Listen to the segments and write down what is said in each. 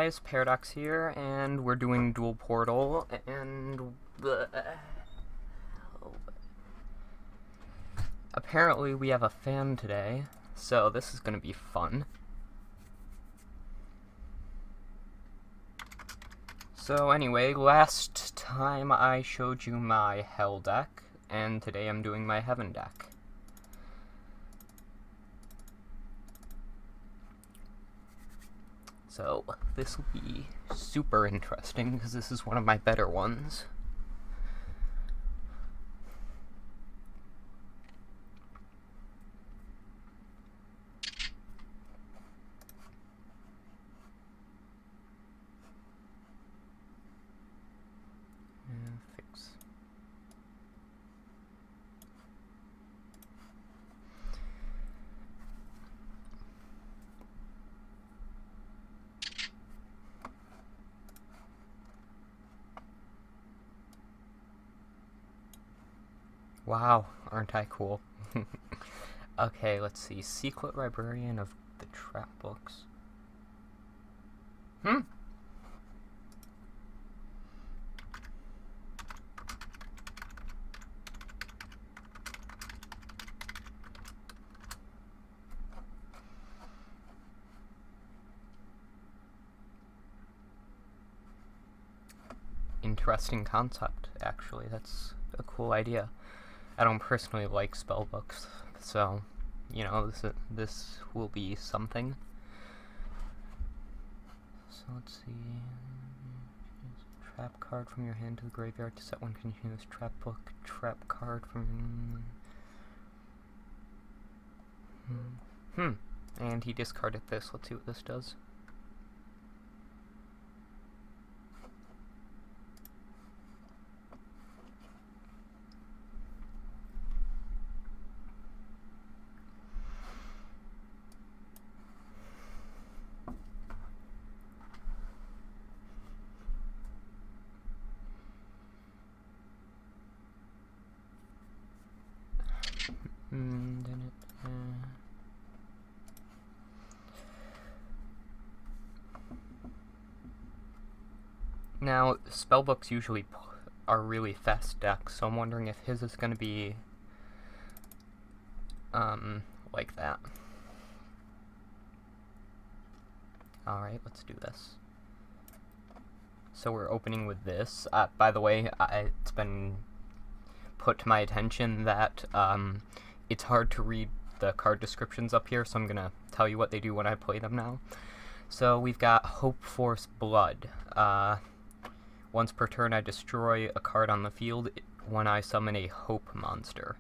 guys, Paradox here, and we're doing Duel Portal, and apparently we have a fan today, so this is gonna be fun. So anyway, last time I showed you my Hell deck, and today I'm doing my Heaven deck. So, this will be super interesting, because this is one of my better ones. Fix. Wow, aren't I cool? Okay, let's see. Secret Librarian of the Trap Books. Interesting concept, actually. That's a cool idea. I don't personally like spell books, so, you know, this will be something. So let's see. Trap card from your hand to the graveyard to set one continuous trap book. Trap card from... And he discarded this. Let's see what this does. Now, spellbooks usually are really fast decks, so I'm wondering if his is going to be, like that. Alright, let's do this. So we're opening with this. By the way, it's been put to my attention that, it's hard to read the card descriptions up here, so I'm going to tell you what they do when I play them now. So we've got Hope Force Blood. Once per turn, I destroy a card on the field when I summon a Hope monster.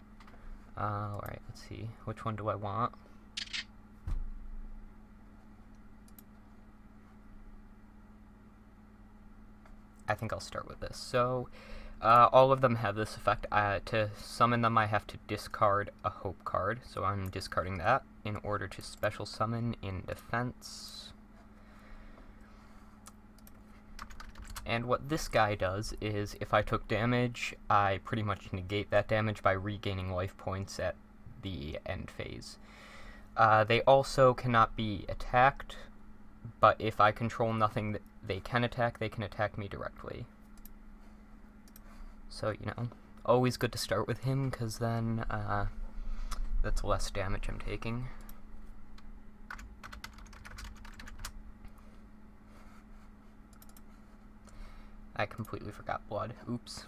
Alright, let's see. Which one do I want? I think I'll start with this. So, all of them have this effect. To summon them, I have to discard a Hope card, so I'm discarding that in order to special summon in defense. And what this guy does is, if I took damage, I pretty much negate that damage by regaining life points at the end phase. They also cannot be attacked, but if I control nothing that they can attack me directly. So, you know, always good to start with him, because then that's less damage I'm taking. I completely forgot blood. Oops.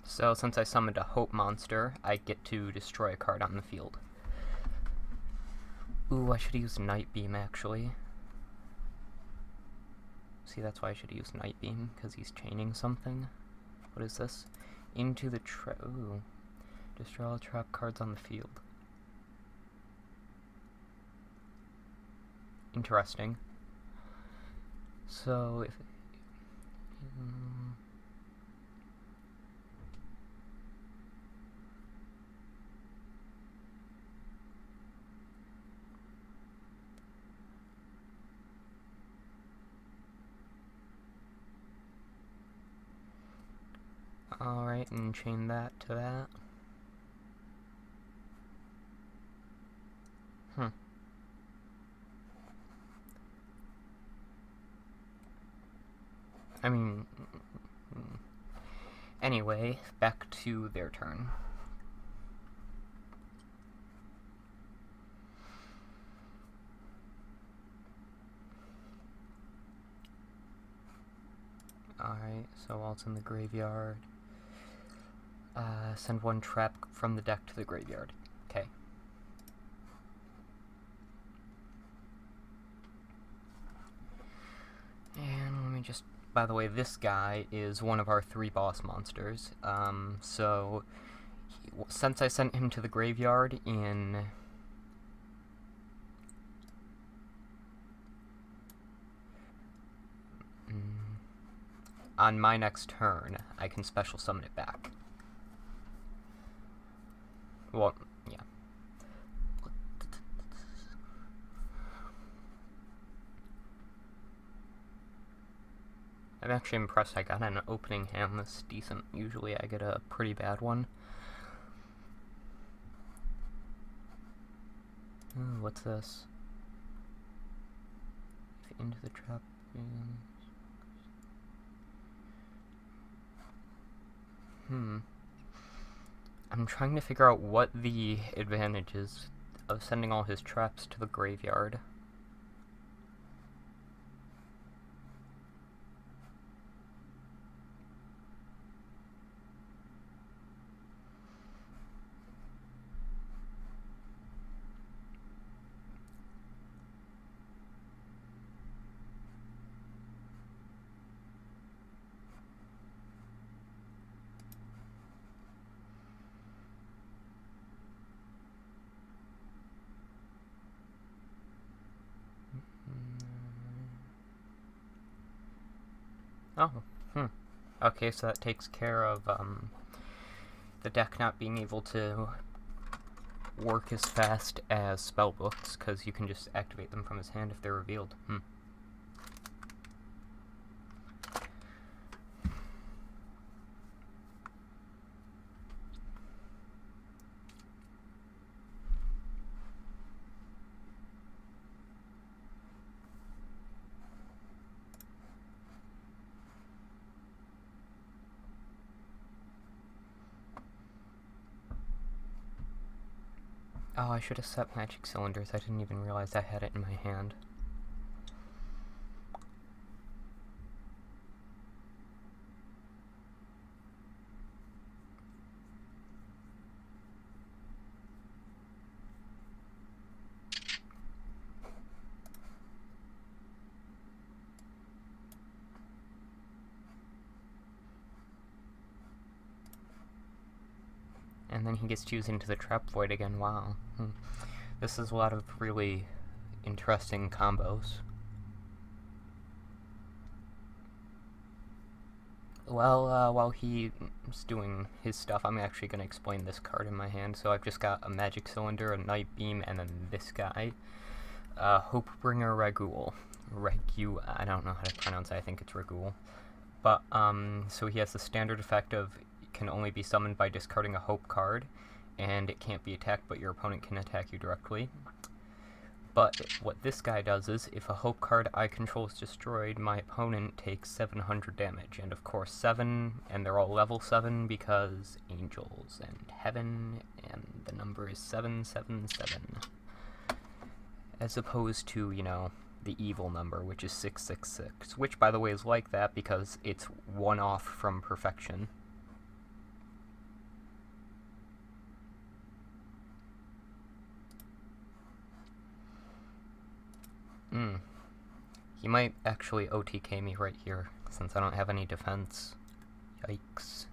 So, since I summoned a Hope monster, I get to destroy a card on the field. Ooh, I should use Night Beam, actually. See, that's why I should use Night Beam, because he's chaining something. What is this? Into the ooh. Destroy all trap cards on the field. Interesting. So, if... Alright, and chain that to that. I mean, anyway, back to their turn. Alright, so while it's in the graveyard, send one trap from the deck to the graveyard. Okay. And let me just... By the way, this guy is one of our 3 boss monsters. So, since I sent him to the graveyard in... on my next turn, I can special summon it back. Well, yeah. I'm actually impressed I got an opening hand this decent. Usually I get a pretty bad one. Ooh, what's this? Into the trap. I'm trying to figure out what the advantage is of sending all his traps to the graveyard. Oh, okay, so that takes care of, the deck not being able to work as fast as spellbooks, because you can just activate them from his hand if they're revealed. Oh, I should have set magic cylinders. I didn't even realize I had it in my hand. And then he gets to use Into the Trap Void again. Wow. This is a lot of really interesting combos. Well, while he's doing his stuff, I'm actually going to explain this card in my hand. So I've just got a Magic Cylinder, a Night Beam, and then this guy. Hopebringer Ragul. I don't know how to pronounce it, I think it's Ragul. But, so he has the standard effect of can only be summoned by discarding a Hope card, and it can't be attacked, but your opponent can attack you directly. But what this guy does is, if a Hope card I control is destroyed, my opponent takes 700 damage, and of course 7, and they're all level 7 because angels and heaven, and the number is 777. As opposed to, you know, the evil number, which is 666, which, by the way, is like that because it's one off from perfection. He might actually OTK me right here, since I don't have any defense. Yikes.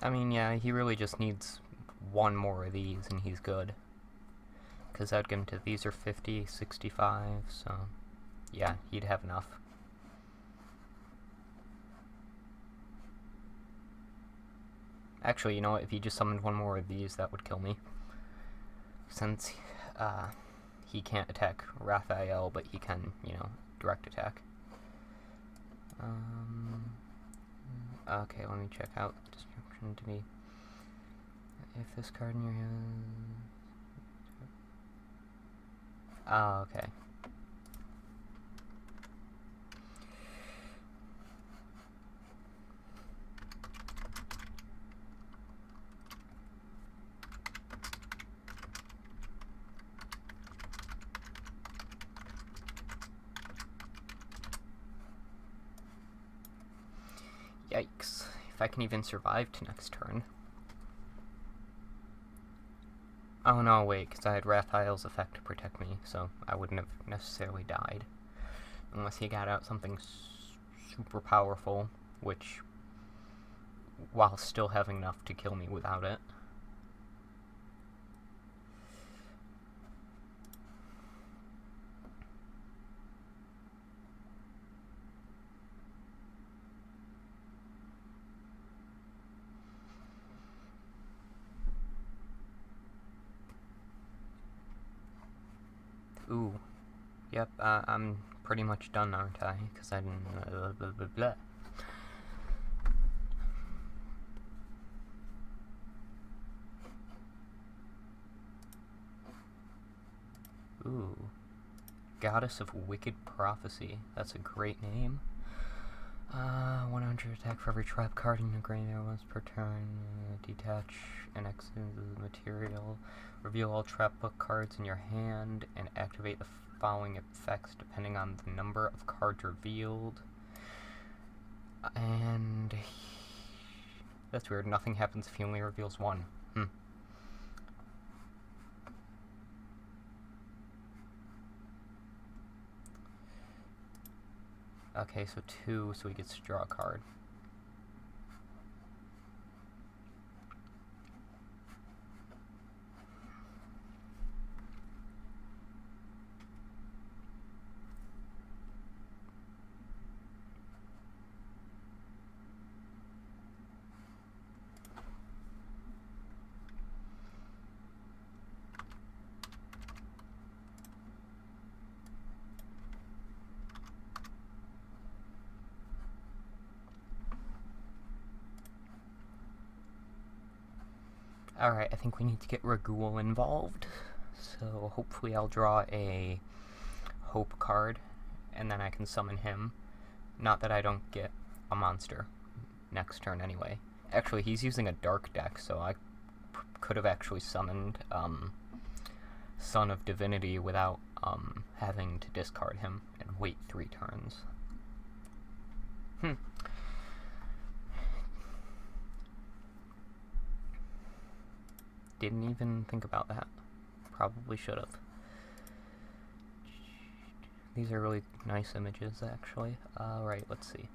I mean, yeah, he really just needs one more of these and he's good. Because I'd get him to, these are 50, 65, so yeah, he'd have enough. Actually, you know what, if he just summoned one more of these, that would kill me. Since he can't attack Raphael, but he can, you know, direct attack. Okay, let me check out destruction to be. If this card in your hand. Oh, okay. Yikes. If I can even survive to next turn. Oh no, wait, because I had Raphael's effect to protect me, so I wouldn't have necessarily died. Unless he got out something super powerful, which, while still having enough to kill me without it. Ooh. Yep, I'm pretty much done, aren't I? Because I didn't... blah, blah, blah. Ooh. Goddess of Wicked Prophecy. That's a great name. 100 attack for every trap card in your graveyard once per turn. Detach and exit the material. Reveal all trap book cards in your hand and activate the following effects depending on the number of cards revealed. And that's weird. Nothing happens if he only reveals one. Okay, so 2, so he gets to draw a card. Alright, I think we need to get Duel involved. So hopefully I'll draw a Hope card, and then I can summon him. Not that I don't get a monster next turn anyway. Actually, he's using a dark deck, so I could have actually summoned Son of Divinity without having to discard him and wait 3 turns. Didn't even think about that. Probably should have. These are really nice images, actually. Alright, let's see.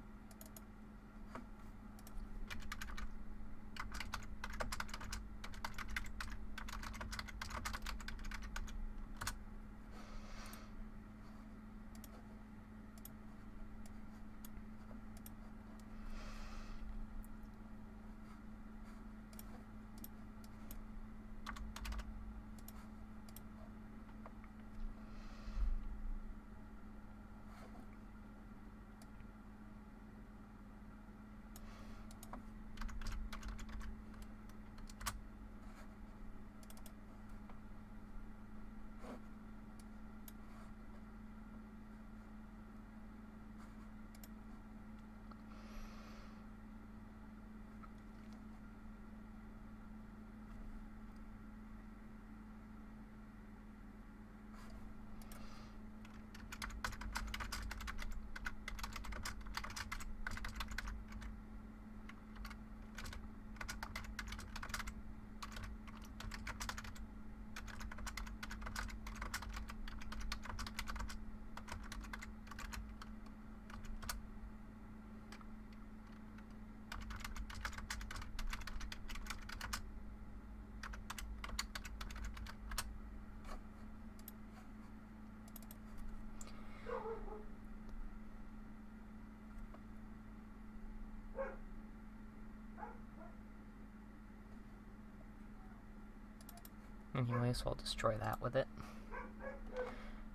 Anyway, so I'll destroy that with it.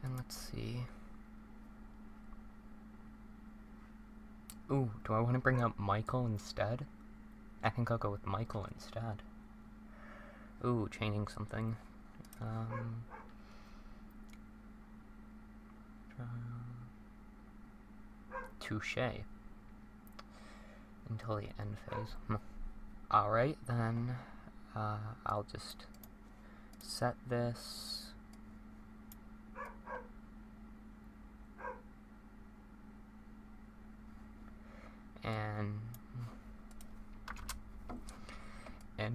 And let's see. Ooh, do I want to bring up Michael instead? I think I'll go with Michael instead. Ooh, chaining something. Touche. Until the end phase. Alright, then I'll just set this. And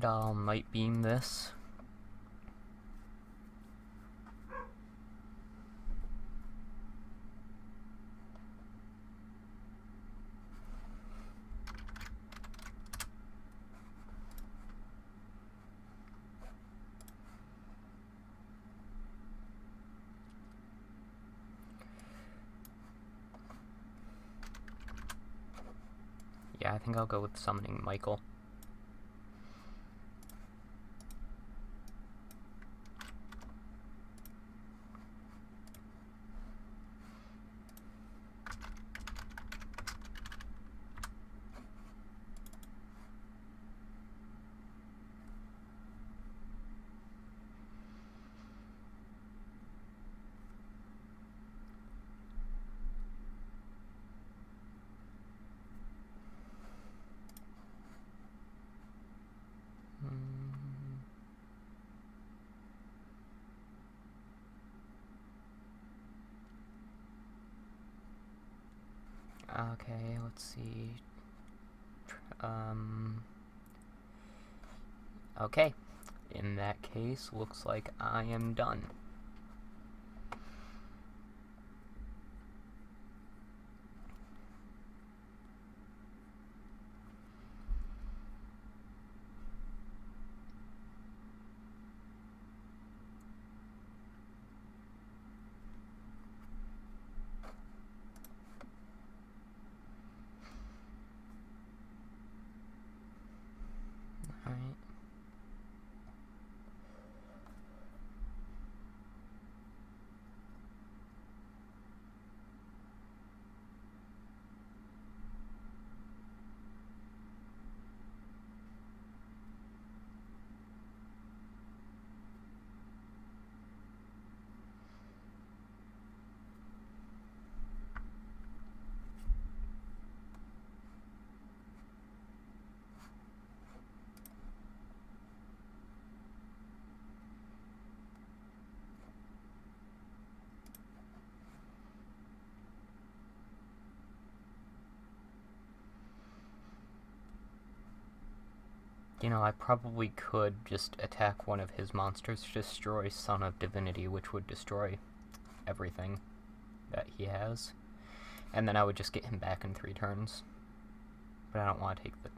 I'll might beam this. Yeah, I think I'll go with summoning Michael. Okay, let's see. Okay. In that case, looks like I am done. Alright. You know, I probably could just attack one of his monsters to destroy Son of Divinity, which would destroy everything that he has. And then I would just get him back in 3 turns. But I don't want to take the...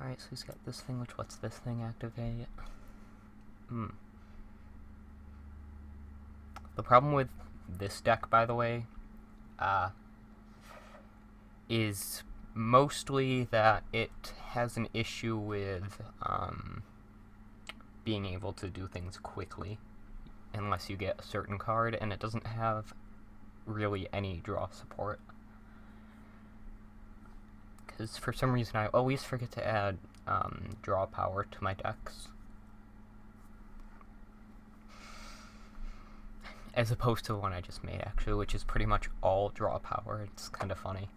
Alright, so he's got this thing, which lets this thing activate. The problem with this deck, by the way, is mostly that it has an issue with being able to do things quickly, unless you get a certain card, and it doesn't have really any draw support. Because for some reason I always forget to add draw power to my decks. As opposed to the one I just made, actually, which is pretty much all draw power. It's kind of funny.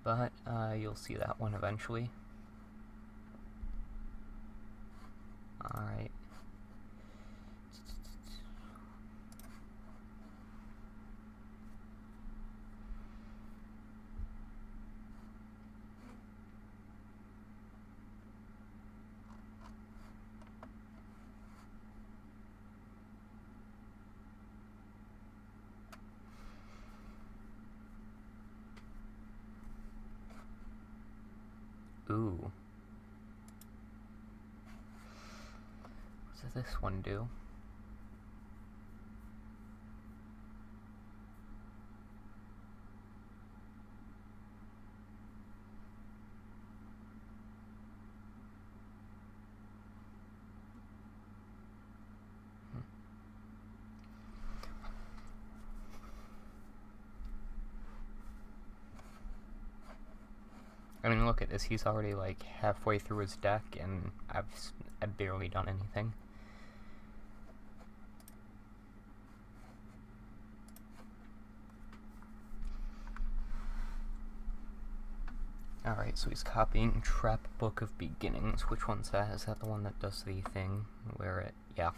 But you'll see that one eventually. Alright. Ooh. What does this one do? I mean, look at this. He's already like halfway through his deck, and I've barely done anything. Alright, so he's copying Trap Book of Beginnings. Which one's that? Is that the one that does the thing where it... yeah.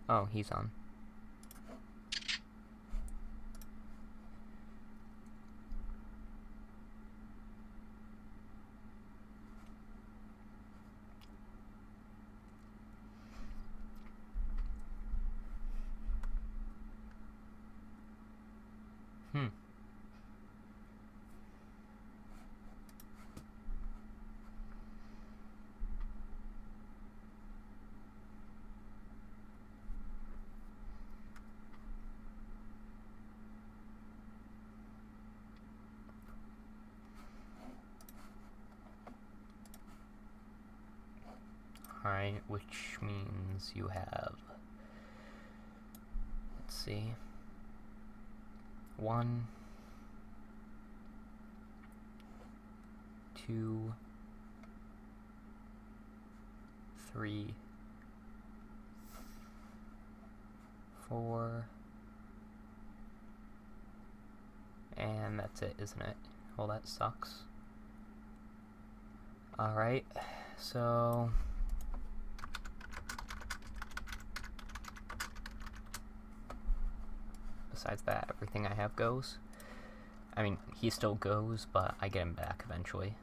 Oh, he's on. Alright, which means you have... let's see... 1, 2, 3, 4, and that's it, isn't it? Well, that sucks. Alright, so... besides that, everything I have goes. I mean, he still goes, but I get him back eventually.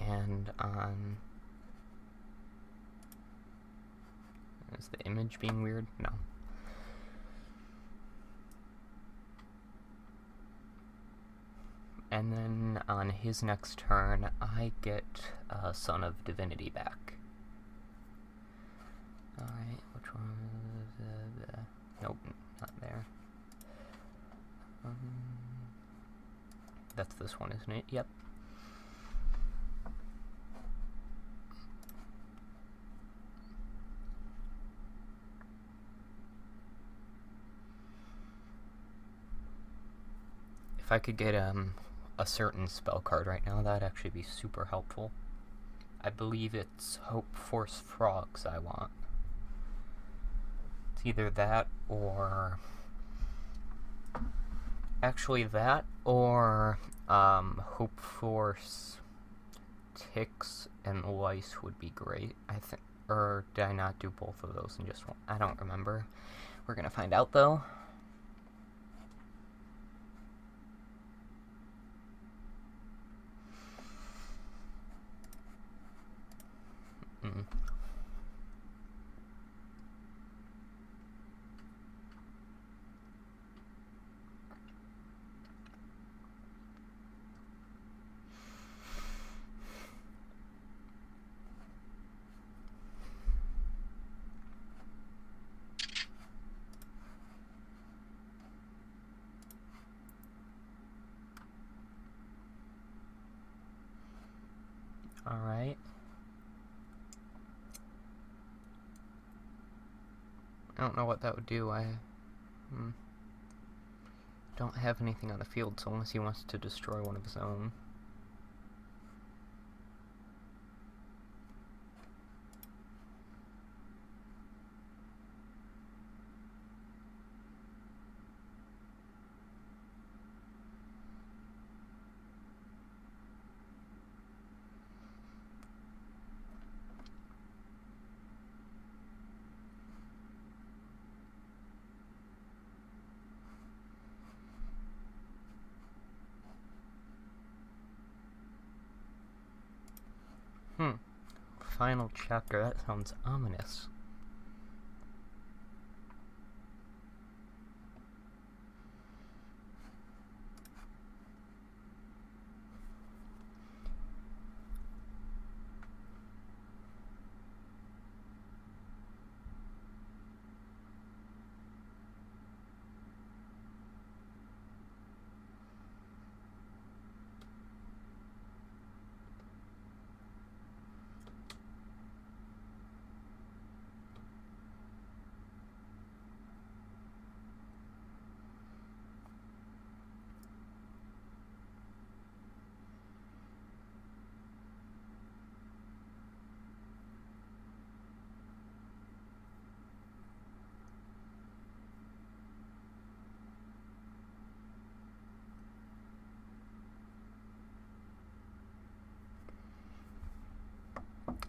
And on... is the image being weird? No. And then on his next turn, I get Son of Divinity back. Alright, which one is it? Nope, not there. That's this one, isn't it? Yep. If I could get a certain spell card right now, that'd actually be super helpful. I believe it's Hope Force Frogs I want. It's either that or... actually that or Hope Force Ticks and Lice would be great, I think. Or did I not do both of those in just one? I don't remember. We're gonna find out though. Alright. I don't know what that would do. I don't have anything on the field, so unless he wants to destroy one of his own. final chapter. That sounds ominous.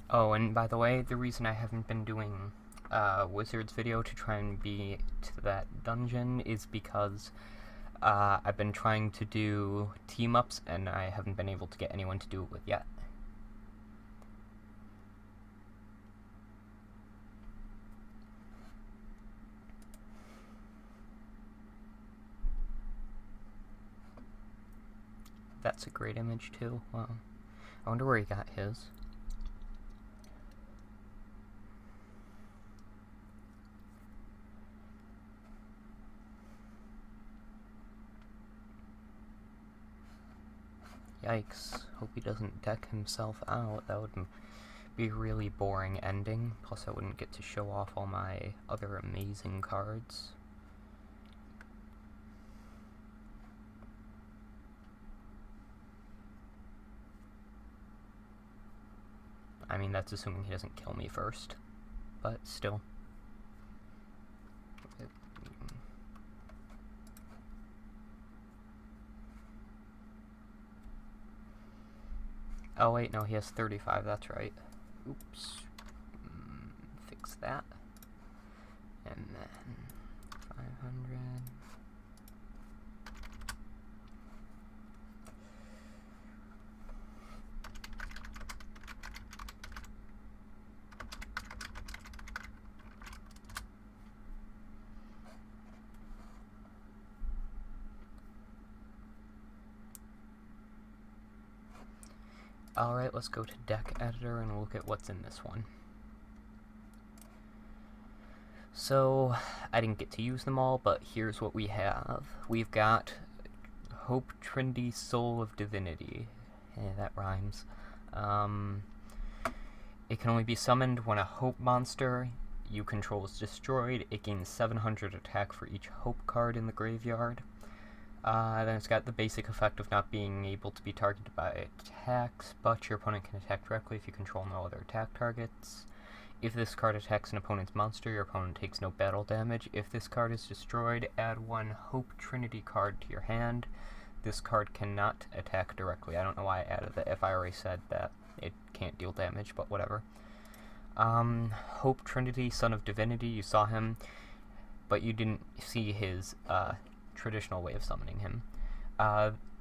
Oh, and by the way, the reason I haven't been doing Wizards video to try and be to that dungeon is because I've been trying to do team-ups and I haven't been able to get anyone to do it with yet. That's a great image too. Wow. I wonder where he got his. Yikes. Hope he doesn't deck himself out. That would be a really boring ending. Plus I wouldn't get to show off all my other amazing cards. I mean, that's assuming he doesn't kill me first. But still. Oh wait, no, he has 35, that's right. Oops. Fix that. And then 500. Alright, let's go to deck editor and look at what's in this one. So, I didn't get to use them all, but here's what we have. We've got Hope Trinity Soul of Divinity. That rhymes. It can only be summoned when a Hope monster you control is destroyed. It gains 700 attack for each Hope card in the graveyard. Then it's got the basic effect of not being able to be targeted by attacks, but your opponent can attack directly if you control no other attack targets. If this card attacks an opponent's monster, your opponent takes no battle damage. If this card is destroyed, add one Hope Trinity card to your hand. This card cannot attack directly. I don't know why I added that if I already said that it can't deal damage, but whatever. Hope Trinity, Son of Divinity, you saw him, but you didn't see his traditional way of summoning him.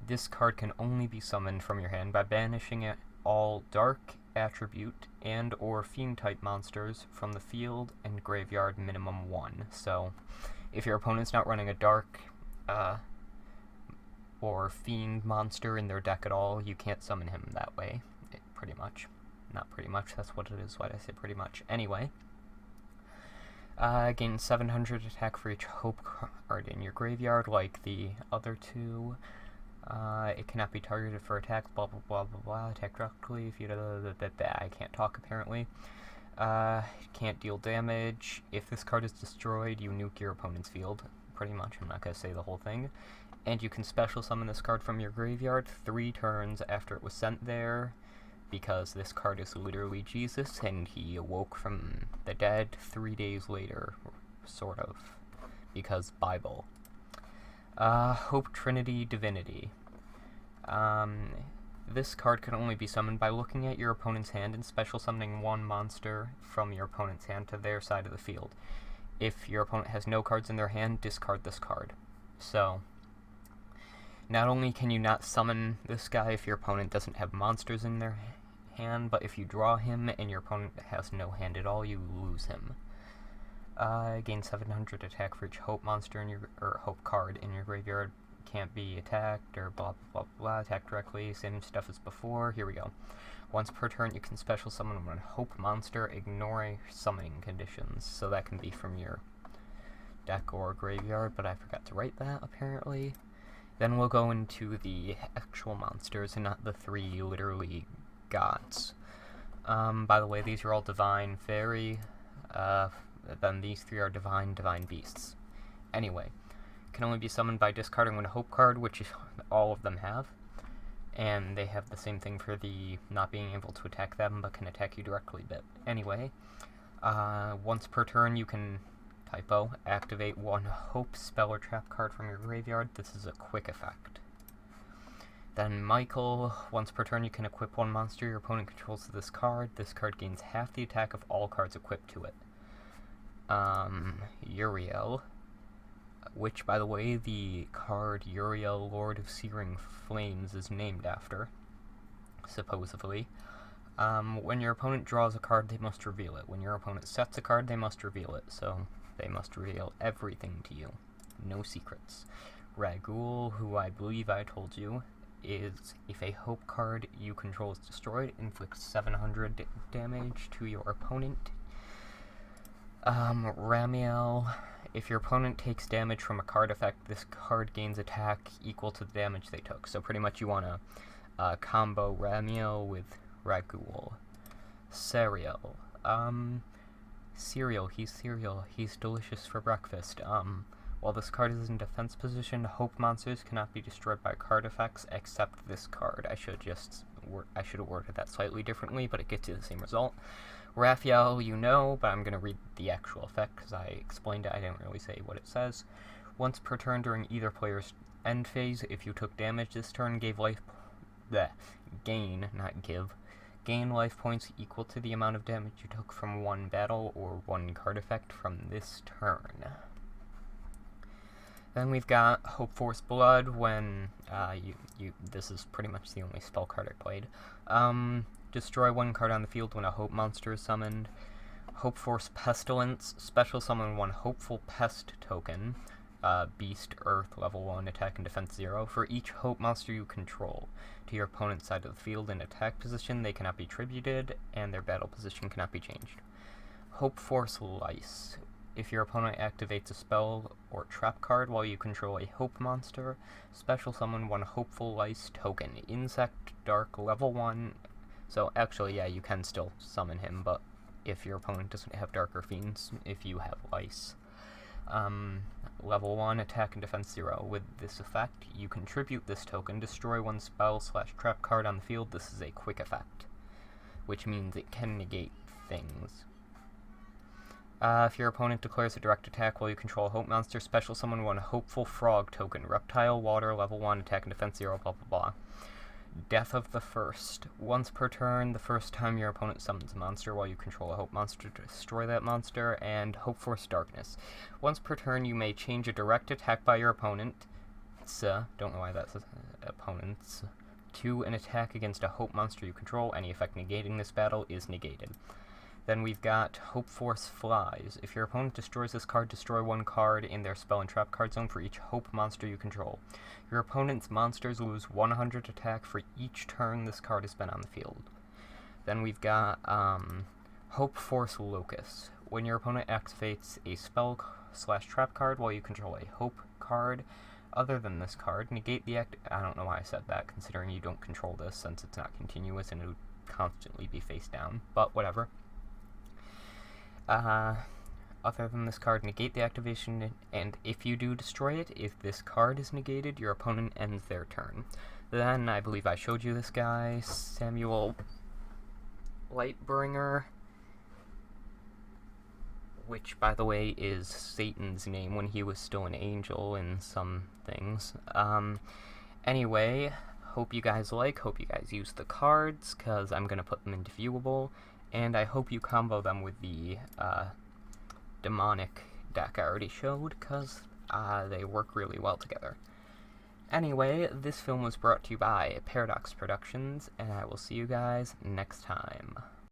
This card can only be summoned from your hand by banishing it all dark, attribute, and or fiend type monsters from the field and graveyard minimum 1. So if your opponent's not running a dark or fiend monster in their deck at all, you can't summon him that way. Pretty much. Not pretty much, that's what it is, why did I say pretty much? Anyway. Gain 700 attack for each Hope card in your graveyard, like the other two. It cannot be targeted for attacks, blah blah blah blah blah. Attack directly if you I can't talk apparently. Can't deal damage. If this card is destroyed, you nuke your opponent's field. Pretty much, I'm not gonna say the whole thing. And you can special summon this card from your graveyard 3 turns after it was sent there, because this card is literally Jesus, and he awoke from the dead 3 days later, sort of, because Bible. Hope Trinity Divinity. This card can only be summoned by looking at your opponent's hand and special summoning one monster from your opponent's hand to their side of the field. If your opponent has no cards in their hand, discard this card. So, not only can you not summon this guy if your opponent doesn't have monsters in their hand, but if you draw him and your opponent has no hand at all, you lose him. Gain 700 attack for each hope monster in your, or hope card in your graveyard. Can't be attacked, or blah blah blah blah, attack directly, same stuff as before. Here we go. Once per turn, you can special summon one hope monster, ignoring summoning conditions. So that can be from your deck or graveyard, but I forgot to write that, apparently. Then we'll go into the actual monsters, and not the three literally gods. By the way, these are all divine fairy, then these three are divine beasts. Anyway, can only be summoned by discarding one hope card, which all of them have. And they have the same thing for the not being able to attack them, but can attack you directly bit. Anyway, once per turn you can, typo, activate one hope spell or trap card from your graveyard. This is a quick effect. Then Michael, once per turn you can equip one monster your opponent controls this card. This card gains half the attack of all cards equipped to it. Uriel, which, by the way, the card Uriel, Lord of Searing Flames is named after, supposedly. When your opponent draws a card, they must reveal it. When your opponent sets a card, they must reveal it, so they must reveal everything to you. No secrets. Ragul, who I believe I told you, is if a hope card you control is destroyed, inflicts 700 damage to your opponent. Ramiel, if your opponent takes damage from a card effect, this card gains attack equal to the damage they took. So pretty much you want to combo Ramiel with Ragul. Cereal. Cereal, he's delicious for breakfast. While this card is in defense position, hope monsters cannot be destroyed by card effects except this card. I should have worded that slightly differently, but it gets you the same result. Raphael, you know, but I'm going to read the actual effect because I explained it. I didn't really say what it says. Once per turn during either player's end phase, if you took damage this turn, gain life points equal to the amount of damage you took from one battle or one card effect from this turn. Then we've got Hope Force Blood. When this is pretty much the only spell card I played. Destroy one card on the field when a Hope monster is summoned. Hope Force Pestilence. Special summon one Hopeful Pest token. Beast, Earth, level 1, attack and defense 0. For each Hope monster you control to your opponent's side of the field in attack position, they cannot be tributed, and their battle position cannot be changed. Hope Force Lice. If your opponent activates a spell or trap card while you control a Hope monster, special summon one Hopeful Lice token. Insect, Dark, level 1. So actually, yeah, you can still summon him, but if your opponent doesn't have Darker Fiends, if you have Lice. Level 1, attack and defense 0. With this effect, you contribute this token, destroy one spell/trap card on the field. This is a quick effect, which means it can negate things. If your opponent declares a direct attack while you control a Hope monster, special summon one Hopeful Frog token. Reptile, Water, level 1, attack and defense 0, blah blah blah. Death of the First. Once per turn, the first time your opponent summons a monster while you control a Hope monster, destroy that monster. And Hope Force Darkness. Once per turn, you may change a direct attack by your opponent, don't know why that says opponents, to an attack against a Hope monster you control. Any effect negating this battle is negated. Then we've got Hope Force Flies. If your opponent destroys this card, destroy one card in their spell and trap card zone for each Hope monster you control. Your opponent's monsters lose 100 attack for each turn this card has been on the field. Then we've got Hope Force Locust. When your opponent activates a spell/trap card while you control a Hope card other than this card, negate the I don't know why I said that, considering you don't control this, since it's not continuous and it would constantly be face down, but whatever. Other than this card, negate the activation, and if you do destroy it, if this card is negated, your opponent ends their turn. Then, I believe I showed you this guy, Samuel Lightbringer, which, by the way, is Satan's name when he was still an angel in some things. Anyway, hope you guys hope you guys use the cards, because I'm going to put them into viewable. And I hope you combo them with the demonic deck I already showed, because they work really well together. Anyway, this film was brought to you by Paradox Productions, and I will see you guys next time.